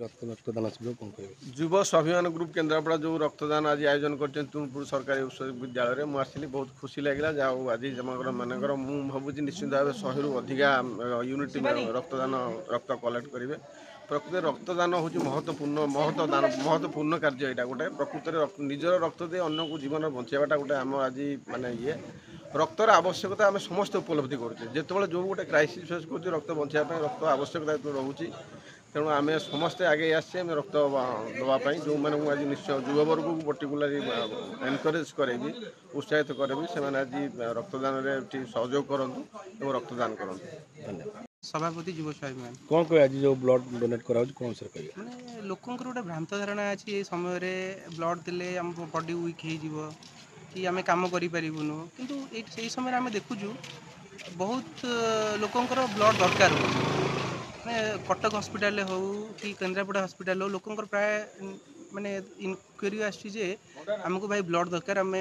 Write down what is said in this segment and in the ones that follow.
रक्तदान शिविर कौन कहे युव स्वाभिमान ग्रुप केन्द्रापड़ा जो रक्तदान आज आयोजन कर तुमपुर सरकारी विश्वविद्यालय में मुझे बहुत खुशी लगे जहाँ आज मानकर मुझे भावुँ निश्चित भाव 100 रु अधिका यूनिट रक्तदान रक्त कलेक्ट करेंगे। प्रकृत रक्तदान हूँ महत्वपूर्ण कार्य यहाँ गोटे प्रकृत निजर रक्त दे अन्न को जीवन बचाइवाटा गोटे आम आज माने ये रक्तर आवश्यकता आम समस्त उपलब्धि करुचे जो जो गोटे क्राइसिस फेस कर रक्त बचाई रक्त आवश्यकता रोचे तेणु आम समस्ते आगे आसे रक्त देवाई जो मैंने आज निश्चय युववर्ग को पर्टिकुलारी एनकरेज करेगी उत्साहित करेगी से आज रक्तदान में सहयोग करूँ रक्तदान करूँ। धन्यवाद। सभापति युव स्वाभिमान कौन कहे आज जो ब्लड डोनेट करा कौन सर कहे मैंने लोकंर गोटे भ्रांत धारणा अच्छी ये समय ब्लड देले आम बॉडी वीक हो कि आम कम करूँ किंतु समय आम देखुचु बहुत लोकंर ब्लड दरकार हो मैंने कटक हॉस्पिटल हो कि केन्द्रापड़ा हॉस्पिटल हो लोकंर प्राय माने इनक्वेरी आसचे आमको भाई ब्लड दरकार आम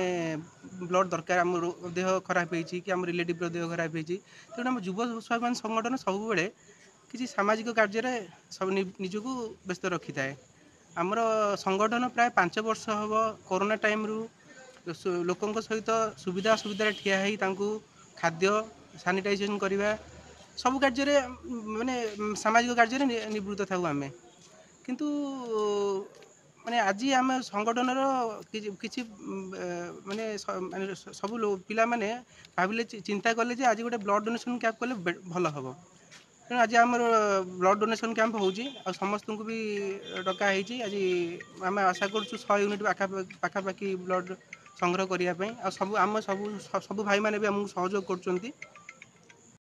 ब्लड दरकार आम देह खराब होती कि आम रिलेटिव देह खराब होती तेणु आम युव स्वाभिमान संगठन सब किसी सामाजिक कार्य सब निजक व्यस्त रखी थाए। आमर संगठन प्राय 5 वर्ष हम कोरोना टाइम रु लोकों सहित सुविधा असुविधा ठिया है खाद्य सानिटाइजेशन करवा सब कार्य माने सामाजिक कार्य निवृत्त था आम किंतु माने आज आम संगठन किसी माने सब पिला माने भाविले चिंता कले आज गोटे ब्लड डोनेशन कैंप कले भल हम तेणु आज आम ब्लड डोनेशन कैंप हो समस्त को भी डका आज आम आशा कर 100 यूनिट पाखापाखि ब्लड संग्रह करने सब आम सब भाई मैंने भी आमको सहयोग कर